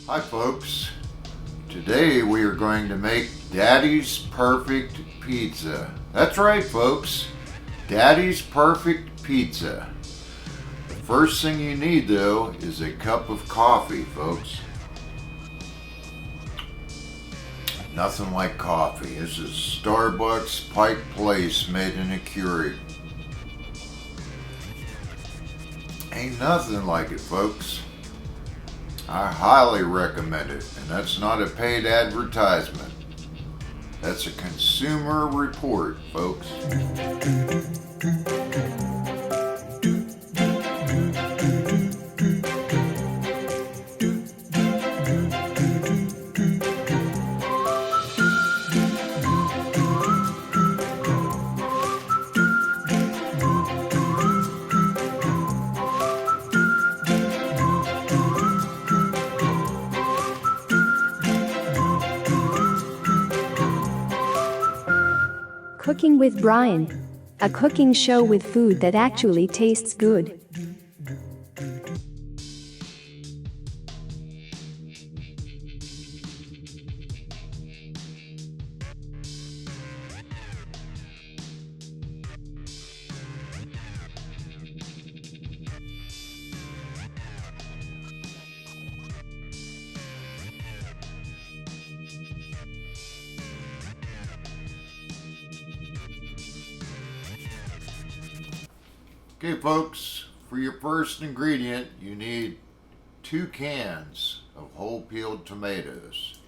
Hi folks, today we are going to make Daddy's Perfect Pizza. That's right folks, Daddy's Perfect Pizza. The first thing you need though is a cup of coffee folks. Nothing like coffee. This is Starbucks Pike Place made in a Keurig. Ain't nothing like it folks. I highly recommend it, and that's not a paid advertisement. That's a consumer report, folks. Cooking with Brian. A cooking show with food that actually tastes good. Okay folks, for your first ingredient you need 2 cans of whole peeled tomatoes.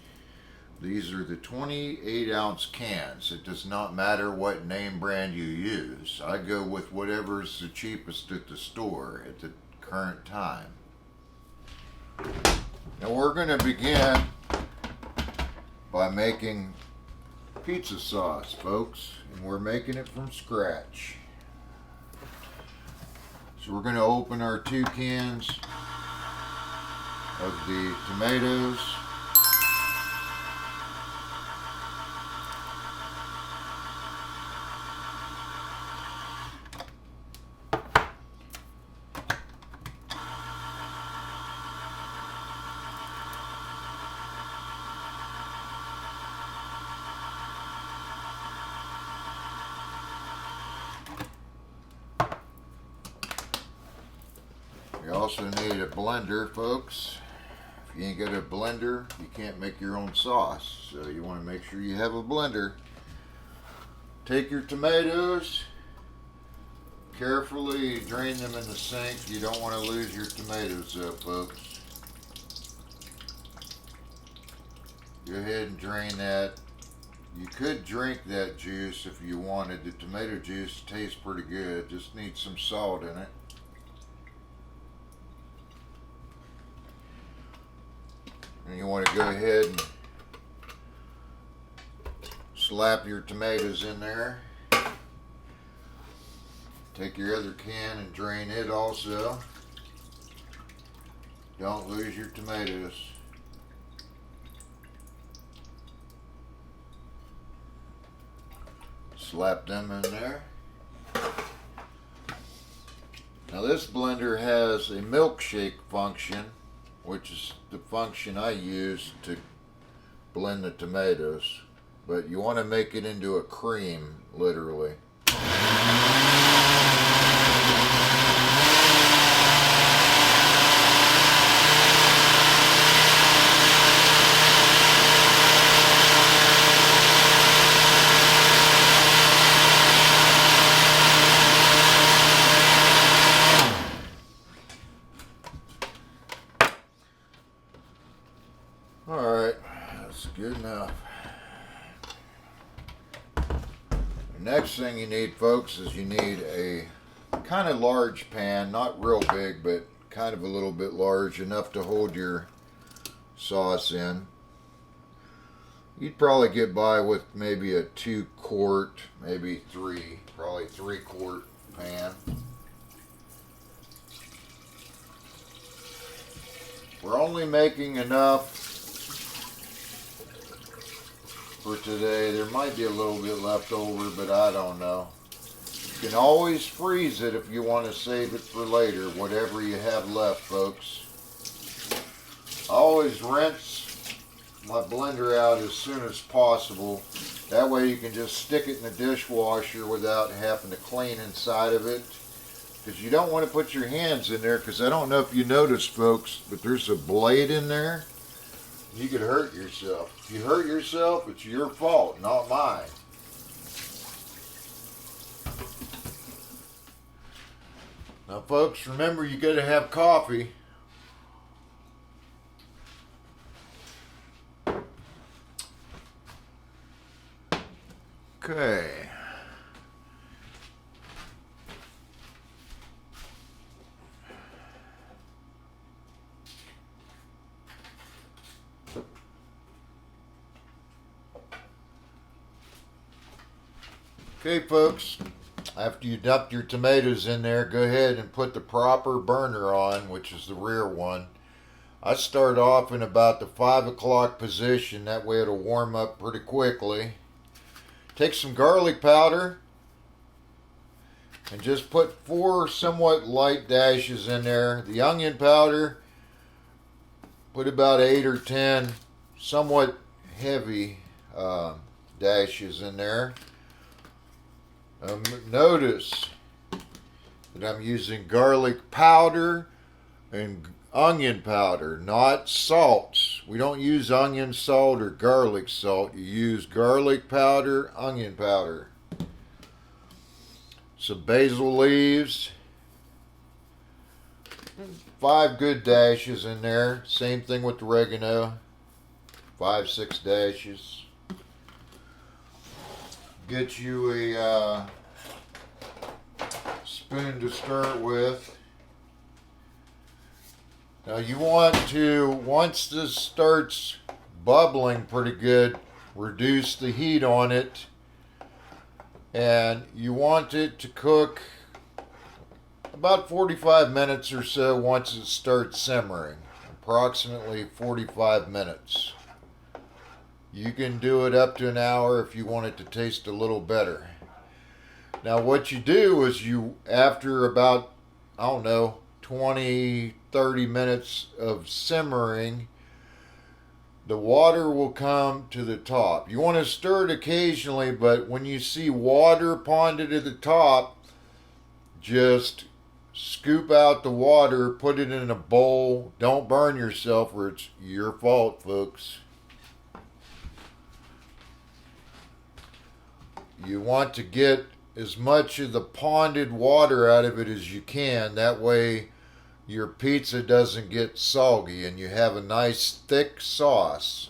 These are the 28 ounce cans. It does not matter what name brand you use. I go with whatever is the cheapest at the store at the current time. Now we're going to begin by making pizza sauce folks, and we're making it from scratch. So we're going to open our 2 cans of the tomatoes. You also need a blender, folks. If you ain't got a blender, you can't make your own sauce. So you want to make sure you have a blender. Take your tomatoes, carefully drain them in the sink. You don't want to lose your tomatoes up, folks. Go ahead and drain that. You could drink that juice if you wanted. The tomato juice tastes pretty good. Just needs some salt in it. And you want to go ahead and slap your tomatoes in there. Take your other can and drain it also. Don't lose your tomatoes. Slap them in there. Now this blender has a milkshake function, which is the function I use to blend the tomatoes, but you want to make it into a cream, literally. Alright, that's good enough. The next thing you need, folks, is you need a kind of large pan, not real big, but kind of a little bit large, enough to hold your sauce in. You'd probably get by with maybe a 2 quart, maybe 3, probably 3 quart pan. We're only making enough for today. There might be a little bit left over, but I don't know. You can always freeze it if you want to save it for later, whatever you have left, folks. I always rinse my blender out as soon as possible. That way you can just stick it in the dishwasher without having to clean inside of it. Because you don't want to put your hands in there, because I don't know if you noticed, folks, but there's a blade in there. You could hurt yourself. If you hurt yourself, it's your fault, not mine. Now, folks, remember you got to have coffee. Okay. Okay, folks, after you dump your tomatoes in there, go ahead and put the proper burner on, which is the rear one. I start off in about the 5 o'clock position, that way it'll warm up pretty quickly. Take some garlic powder and just put 4 somewhat light dashes in there. The onion powder, put about 8 or 10 somewhat heavy dashes in there. Notice that I'm using garlic powder and onion powder, not salts. We don't use onion salt or garlic salt. You use garlic powder, onion powder. Some basil leaves. 5 good dashes in there. Same thing with oregano. 5, 6 dashes. Get you a spoon to stir it with. Now you want to, once this starts bubbling pretty good, reduce the heat on it, and you want it to cook about 45 minutes or so once it starts simmering, approximately 45 minutes. You can do it up to an hour if you want it to taste a little better. Now what you do is you, after about, I don't know, 20, 30 minutes of simmering, the water will come to the top. You want to stir it occasionally, but when you see water ponded at the top, just scoop out the water, put it in a bowl. Don't burn yourself or it's your fault, folks. You want to get as much of the ponded water out of it as you can. That way your pizza doesn't get soggy and you have a nice thick sauce.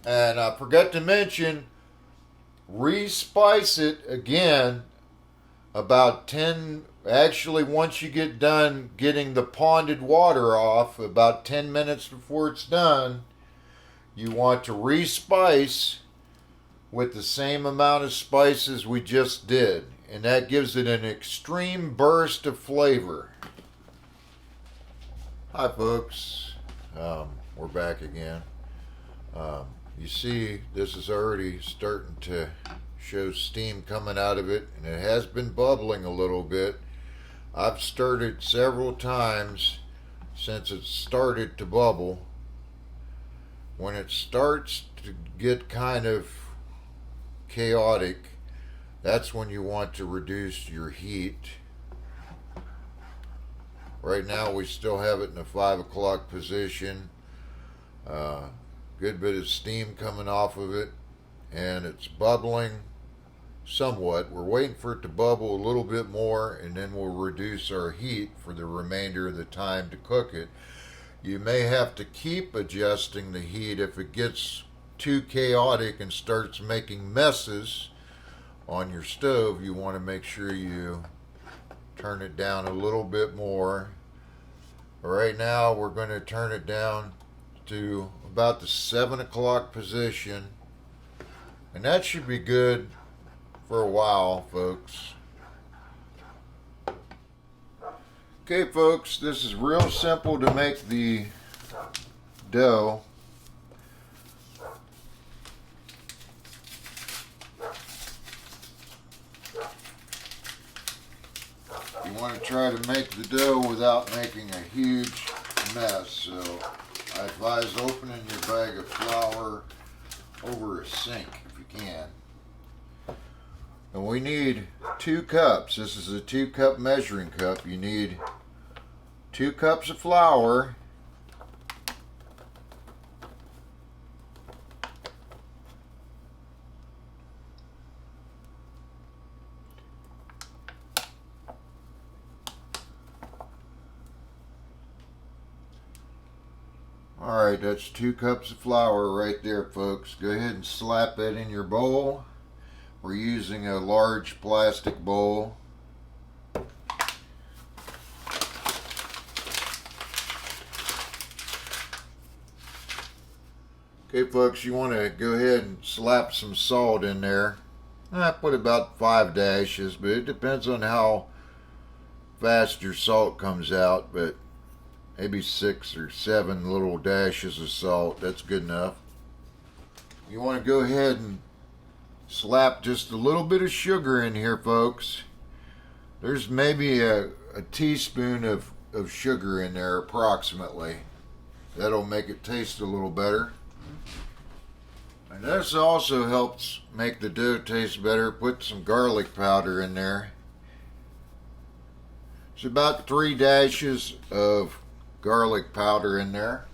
And I forgot to mention, respice it again about 10, actually once you get done getting the ponded water off, about 10 minutes before it's done, you want to respice with the same amount of spices we just did, and that gives it an extreme burst of flavor. Hi folks, we're back again. You see this is already starting to show steam coming out of it, and it has been bubbling a little bit. I've stirred it several times since it started to bubble. When it starts to get kind of chaotic, that's when you want to reduce your heat. Right now we still have it in the 5 o'clock position. Good bit of steam coming off of it, and it's bubbling somewhat. We're waiting for it to bubble a little bit more, and then we'll reduce our heat for the remainder of the time to cook it. You may have to keep adjusting the heat if it gets too chaotic and starts making messes on your stove. You want to make sure you turn it down a little bit more. Right now we're going to turn it down to about the 7 o'clock position, and that should be good for a while, folks. Okay folks, this is real simple to make the dough. You want to try to make the dough without making a huge mess. So I advise opening your bag of flour over a sink if you can. And we need 2 cups. This is a 2-cup measuring cup. You need 2 cups of flour. Alright, that's 2 cups of flour right there, folks. Go ahead and slap that in your bowl. We're using a large plastic bowl. Okay, folks, you want to go ahead and slap some salt in there. I put about 5 dashes, but it depends on how fast your salt comes out, but maybe 6 or 7 little dashes of salt. That's good enough. You want to go ahead and slap just a little bit of sugar in here, folks. There's maybe a teaspoon of sugar in there approximately. That'll make it taste a little better. And this also helps make the dough taste better. Put some garlic powder in there. It's about 3 dashes of garlic powder in there.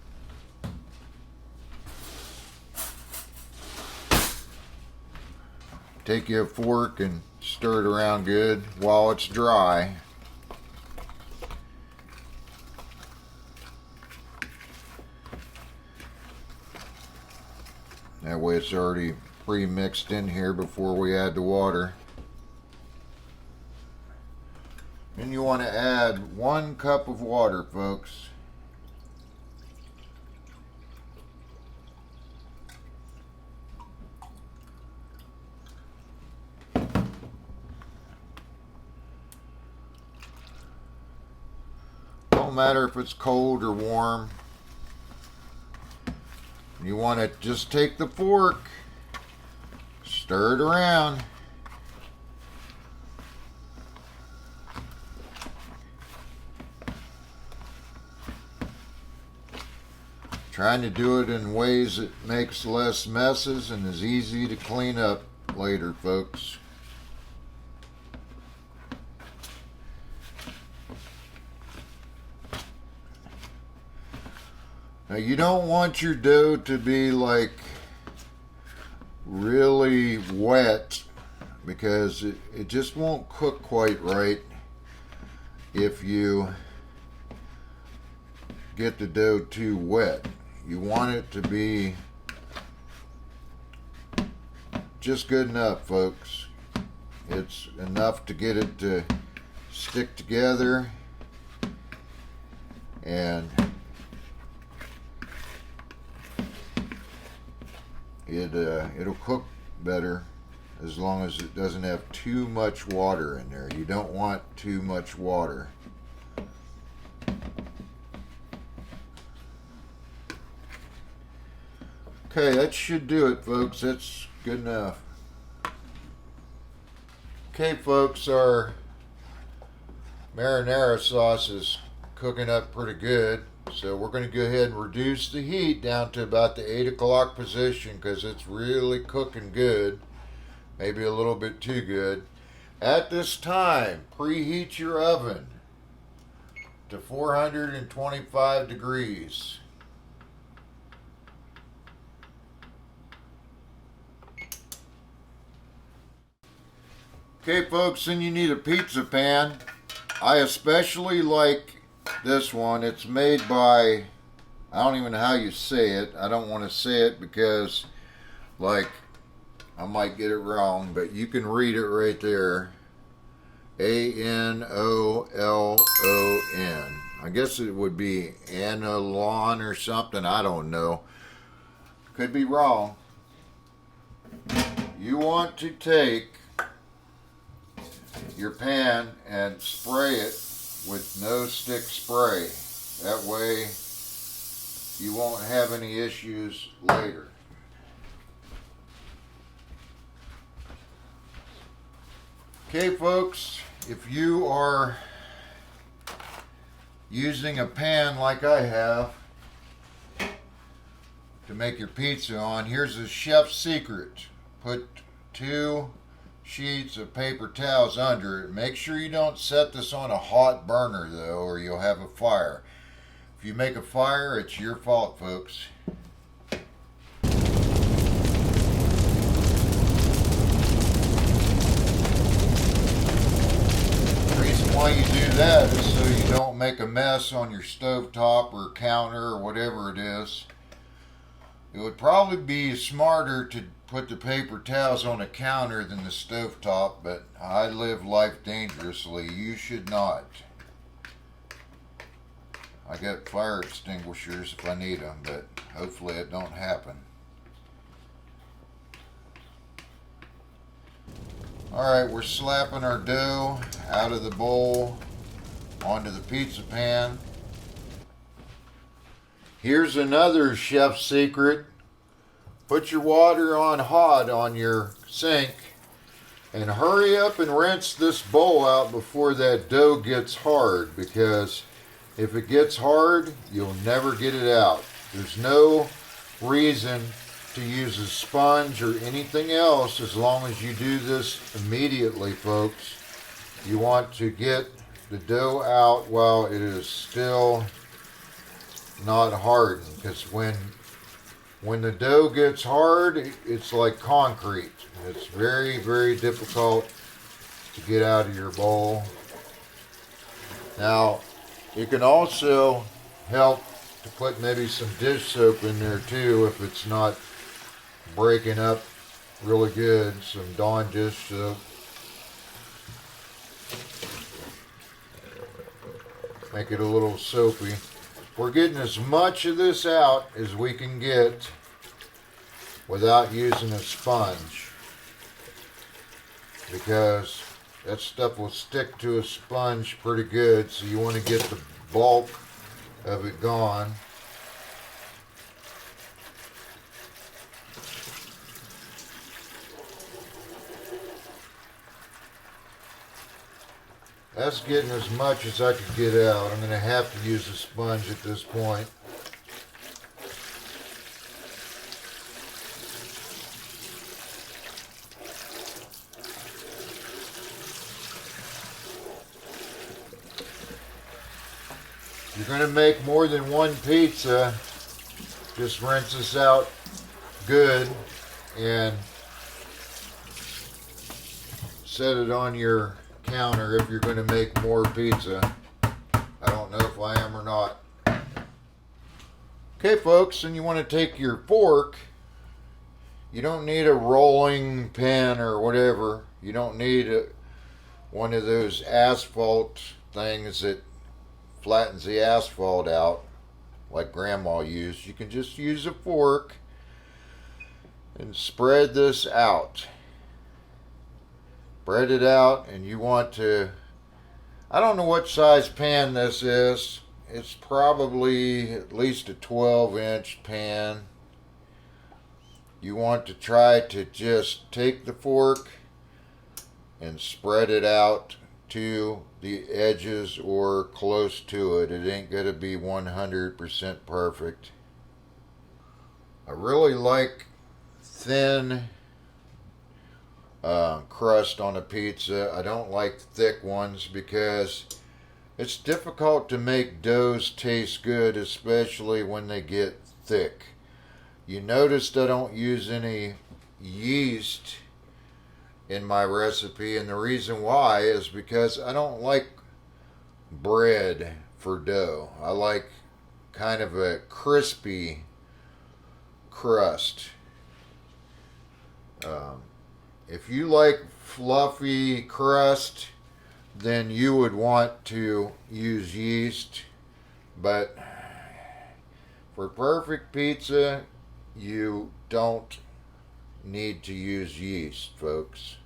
Take your fork and stir it around good while it's dry. That way it's already pre-mixed in here before we add the water. Then you want to add 1 cup of water, folks. Don't matter if it's cold or warm. You want to just take the fork, stir it around. Trying to do it in ways that makes less messes and is easy to clean up later, folks. Now you don't want your dough to be like really wet because it just won't cook quite right if you get the dough too wet. You want it to be just good enough, folks. It's enough to get it to stick together, and it'll cook better as long as it doesn't have too much water in there. You don't want too much water. Okay, that should do it, folks. That's good enough. Okay, folks, our marinara sauce is cooking up pretty good. So we're going to go ahead and reduce the heat down to about the 8 o'clock position because it's really cooking good. Maybe a little bit too good. At this time, preheat your oven to 425 degrees. Okay, folks, then you need a pizza pan. I especially like this one. It's made by, I don't even know how you say it. I don't want to say it because, like, I might get it wrong, but you can read it right there. Anolon. I guess it would be Anolon or something. I don't know. Could be wrong. You want to take your pan and spray it with no stick spray. That way you won't have any issues later. Okay, folks, if you are using a pan like I have to make your pizza on, here's a chef's secret. Put 2 sheets of paper towels under it. Make sure you don't set this on a hot burner though, or you'll have a fire. If you make a fire, it's your fault, folks. The reason why you do that is so you don't make a mess on your stovetop or counter or whatever it is. It would probably be smarter to put the paper towels on a counter than the stovetop, but I live life dangerously. You should not. I got fire extinguishers if I need them, but hopefully it don't happen. Alright, we're slapping our dough out of the bowl onto the pizza pan. Here's another chef's secret. Put your water on hot on your sink and hurry up and rinse this bowl out before that dough gets hard, because if it gets hard, you'll never get it out. There's no reason to use a sponge or anything else as long as you do this immediately, folks. You want to get the dough out while it is still not hardened, because when the dough gets hard, it's like concrete. It's very, very difficult to get out of your bowl. Now, you can also help to put maybe some dish soap in there too if it's not breaking up really good. Some Dawn dish soap. Make it a little soapy. We're getting as much of this out as we can get without using a sponge, because that stuff will stick to a sponge pretty good, so you want to get the bulk of it gone. That's getting as much as I could get out. I'm going to have to use a sponge at this point. If you're going to make more than one pizza, just rinse this out good and set it on your counter if you're going to make more pizza. I don't know if I am or not. Okay, folks, and you want to take your fork. You don't need a rolling pin or whatever. You don't need one of those asphalt things that flattens the asphalt out like Grandma used. You can just use a fork and spread this out. Spread it out, and you want to, I don't know what size pan this is. It's probably at least a 12-inch pan. You want to try to just take the fork and spread it out to the edges or close to it. It ain't going to be 100% perfect. I really like thin crust on a pizza. I don't like thick ones because it's difficult to make doughs taste good, especially when they get thick. You noticed I don't use any yeast in my recipe, and the reason why is because I don't like bread for dough. I like kind of a crispy crust. If you like fluffy crust, then you would want to use yeast, but for perfect pizza, you don't need to use yeast, folks.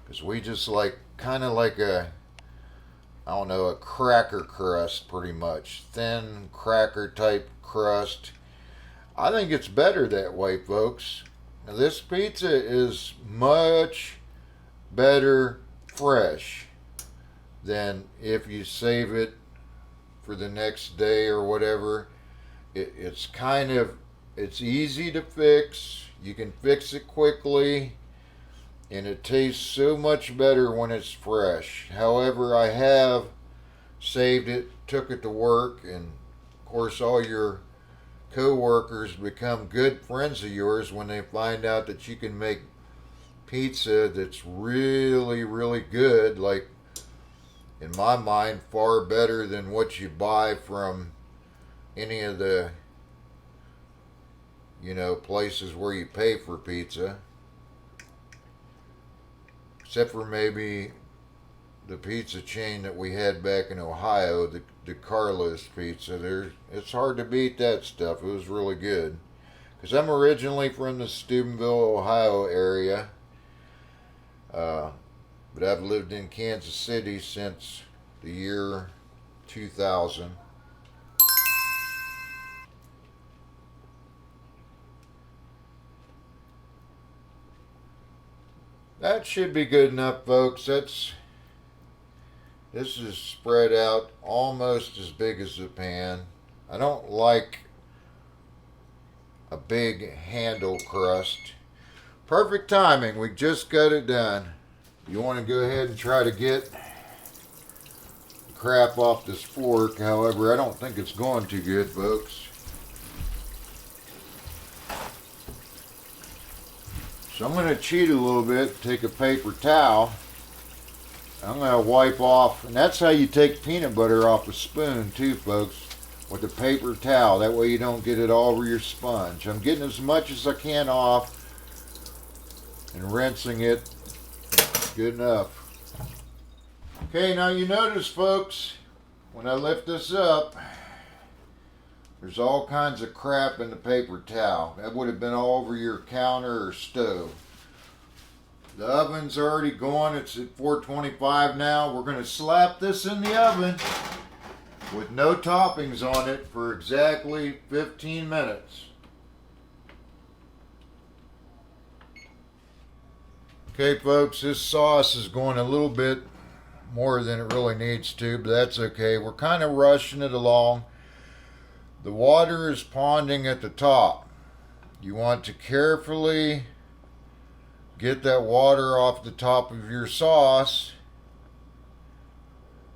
Because we just like, kind of like a, I don't know, a cracker crust pretty much. Thin cracker type crust. I think it's better that way, folks. Now, this pizza is much better fresh. than if you save it for the next day or whatever. It's it's easy to fix. You can fix it quickly, and it tastes so much better when it's fresh. However, I have saved it, took it to work, and of course all your co-workers become good friends of yours when they find out that you can make pizza that's really, really good. Like, in my mind, far better than what you buy from any of the, places where you pay for pizza. Except for maybe the pizza chain that we had back in Ohio, the Carlos Pizza. It's hard to beat that stuff. It was really good. Because I'm originally from the Steubenville, Ohio area. But I've lived in Kansas City since the year 2000. That should be good enough, folks. This is spread out almost as big as the pan. I don't like a big handle crust. Perfect timing. We just got it done. You want to go ahead and try to get the crap off this fork. However, I don't think it's going too good, folks. So I'm going to cheat a little bit, take a paper towel. I'm going to wipe off, and that's how you take peanut butter off a spoon too, folks, with a paper towel. That way you don't get it all over your sponge. I'm getting as much as I can off and rinsing it good enough. Okay, now you notice, folks, when I lift this up, there's all kinds of crap in the paper towel. That would have been all over your counter or stove. The oven's already going. It's at 425 now. We're going to slap this in the oven with no toppings on it for exactly 15 minutes. Okay, folks, this sauce is going a little bit more than it really needs to, but that's okay. We're kind of rushing it along. The water is ponding at the top. You want to carefully get that water off the top of your sauce.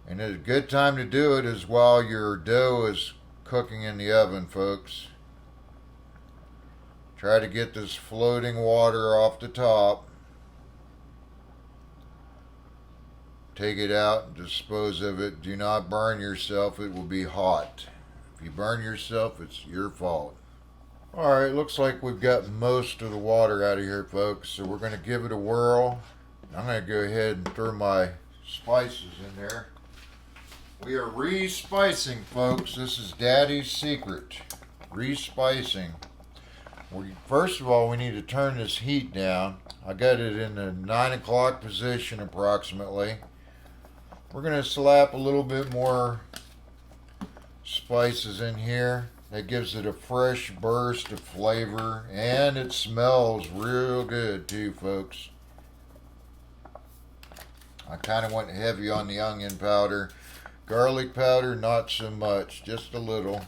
And a good time to do it is while your dough is cooking in the oven, folks. Try to get this floating water off the top. Take it out and dispose of it. Do not burn yourself. It will be hot. If you burn yourself, it's your fault. Alright, looks like we've got most of the water out of here, folks. So we're going to give it a whirl. I'm going to go ahead and throw my spices in there. We are re-spicing, folks. This is Daddy's secret. Re-spicing. First of all, we need to turn this heat down. I got it in the 9 o'clock position approximately. We're going to slap a little bit more spices in here. That gives it a fresh burst of flavor, and it smells real good too, folks. I kind of went heavy on the onion powder. Garlic powder, not so much, just a little.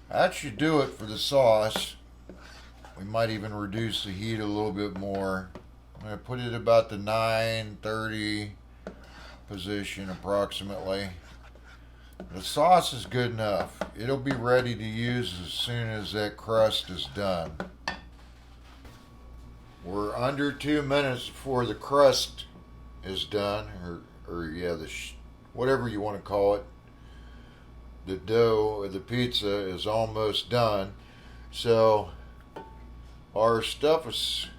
That should do it for the sauce. We might even reduce the heat a little bit more. I'm going to put it about the 9:30 position approximately. The sauce is good enough. It'll be ready to use as soon as that crust is done. We're under 2 minutes before the crust is done, whatever you want to call it. The dough of the pizza is almost done. So our sauce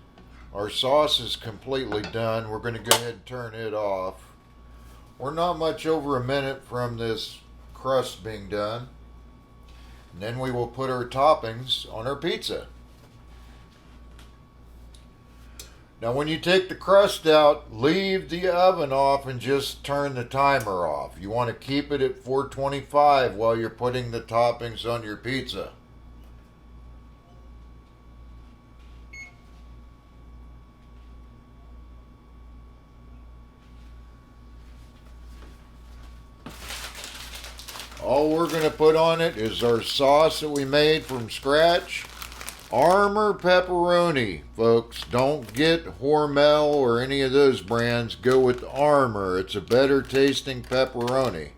is completely done. We're going to go ahead and turn it off. We're not much over a minute from this crust being done. And then we will put our toppings on our pizza. Now when you take the crust out, leave the oven off and just turn the timer off. You want to keep it at 425 while you're putting the toppings on your pizza. all we're going to put on it is our sauce that we made from scratch. Armour pepperoni, folks. Don't get Hormel or any of those brands. Go with Armour. It's a better tasting pepperoni.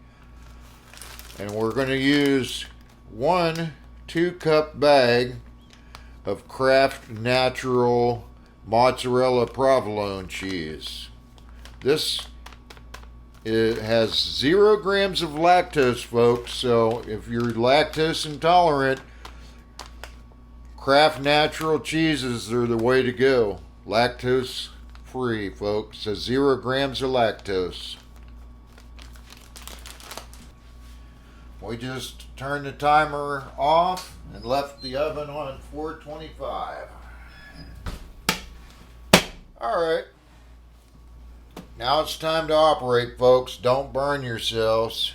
And we're going to use 1 2-cup bag of Kraft Natural mozzarella provolone cheese. This, it has 0 grams of lactose, folks. So if you're lactose intolerant, Kraft Natural cheeses are the way to go. Lactose free, folks. So 0 grams of lactose. We just turned the timer off and left the oven on 425. Alright. Now it's time to operate, folks. Don't burn yourselves.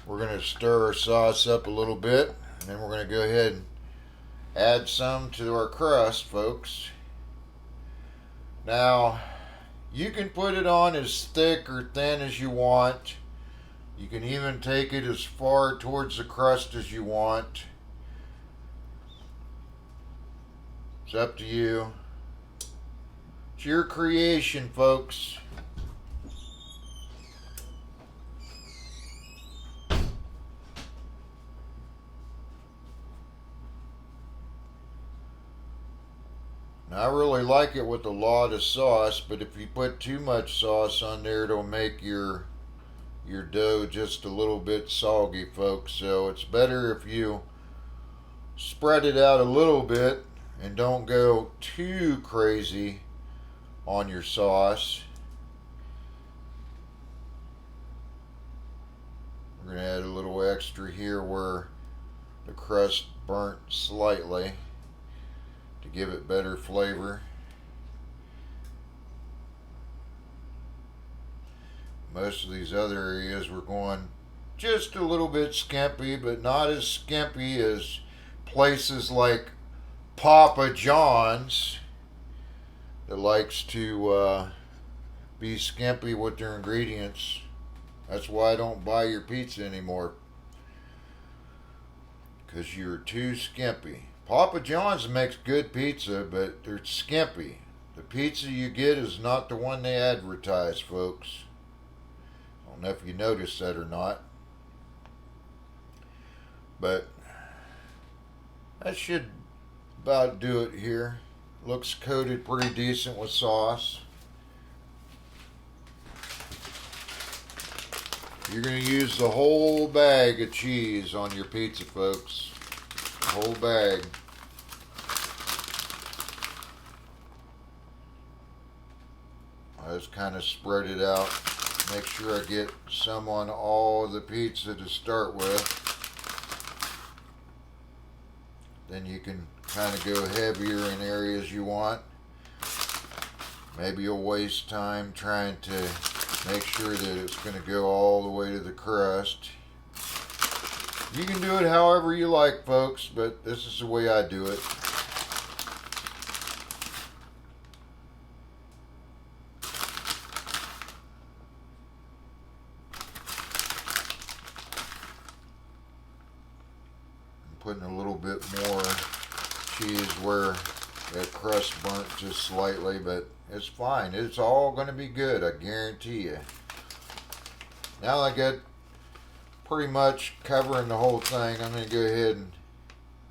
We're going to stir our sauce up a little bit. And then we're going to go ahead and add some to our crust, folks. Now, you can put it on as thick or thin as you want. You can even take it as far towards the crust as you want. It's up to you. It's your creation, folks. Now, I really like it with a lot of sauce, but if you put too much sauce on there, it'll make your dough just a little bit soggy, folks. So it's better if you spread it out a little bit and don't go too crazy on your sauce. We're going to add a little extra here where the crust burnt slightly to give it better flavor. Most of these other areas we're going just a little bit skimpy, but not as skimpy as places like Papa John's that likes to be skimpy with their ingredients. That's why I don't buy your pizza anymore, because you're too skimpy. Papa John's makes good pizza, but they're skimpy. The pizza you get is not the one they advertise, folks. I don't know if you noticed that or not. But that should about do it here. Looks coated pretty decent with sauce. You're going to use the whole bag of cheese on your pizza, folks. The whole bag. I just kind of spread it out. Make sure I get some on all of the pizza to start with. Then you can kind of go heavier in areas you want. Maybe you'll waste time trying to make sure that it's going to go all the way to the crust. You can do it however you like, folks, but this is the way I do it. I'm putting a little bit more cheese where that crust burnt just slightly, but it's fine. It's all going to be good, I guarantee you. Now I got pretty much covering the whole thing. I'm going to go ahead and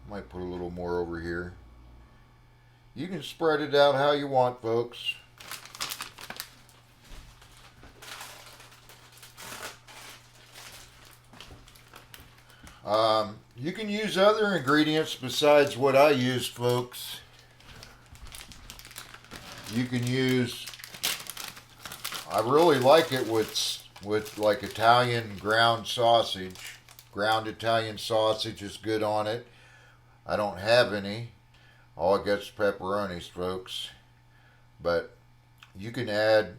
might put a little more over here. You can spread it out how you want, folks. You can use other ingredients besides what I use, folks. You can use, I really like it with like Italian ground sausage. Ground Italian sausage is good on it. I don't have any. All I got's pepperonis, folks. But you can add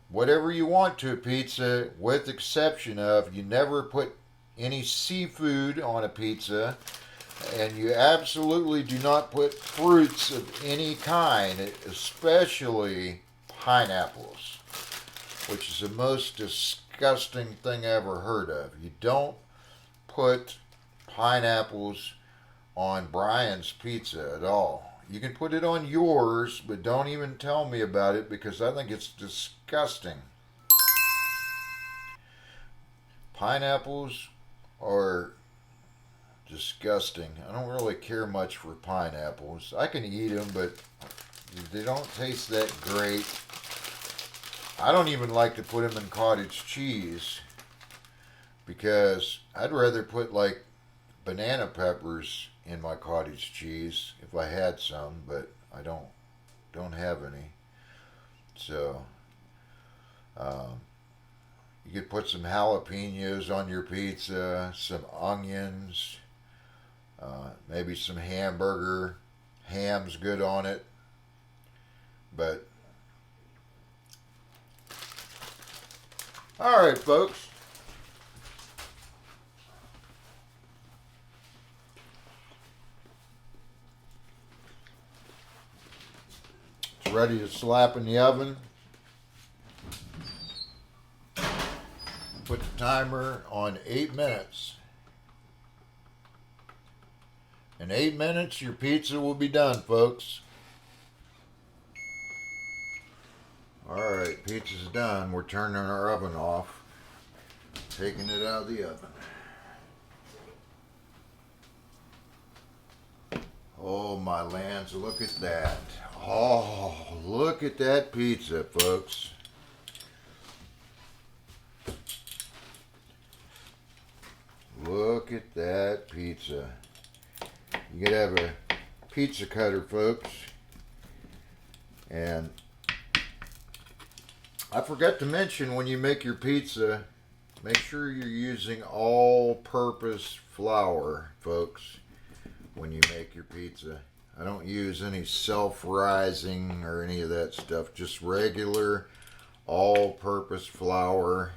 whatever you want to a pizza, with exception of you never put any seafood on a pizza, and you absolutely do not put fruits of any kind, especially pineapples. which is the most disgusting thing I ever heard of. You don't put pineapples on Brian's pizza at all. You can put it on yours, but don't even tell me about it because I think it's disgusting. Pineapples are disgusting. I don't really care much for pineapples. I can eat them, but they don't taste that great. I don't even like to put them in cottage cheese because I'd rather put like banana peppers in my cottage cheese if I had some, but I don't have any. So you could put some jalapenos on your pizza, some onions, maybe some hamburger. Ham's good on it, but all right, folks. It's ready to slap in the oven. Put the timer on 8 minutes. In 8 minutes, your pizza will be done, folks. Alright, pizza's done. We're turning our oven off. Taking it out of the oven. Oh, my lands, look at that. Oh, look at that pizza, folks. Look at that pizza. You could have a pizza cutter, folks. And I forgot to mention, when you make your pizza, make sure you're using all-purpose flour, folks, when you make your pizza. I don't use any self-rising or any of that stuff. Just regular all-purpose flour.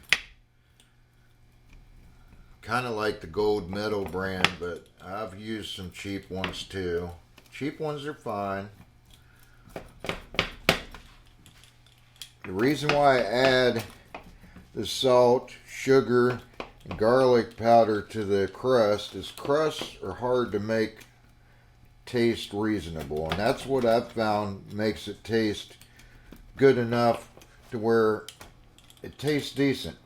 Kind of like the Gold Medal brand, but I've used some cheap ones too. Cheap ones are fine. The reason why I add the salt, sugar, and garlic powder to the crust is crusts are hard to make taste reasonable, and that's what I've found makes it taste good enough to where it tastes decent.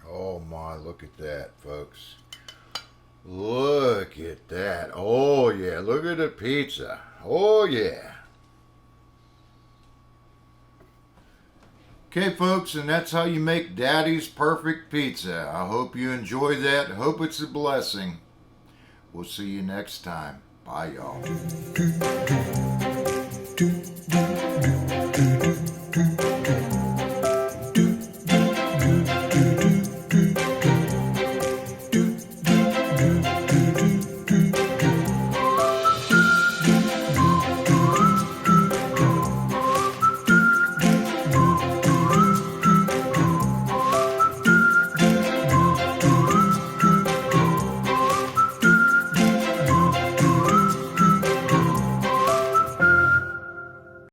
Oh my, look at that, folks. Look at that. Oh yeah, look at the pizza. Oh yeah. Okay, folks, and that's how you make Daddy's perfect pizza. I hope you enjoy that. Hope it's a blessing. We'll see you next time. Bye, y'all.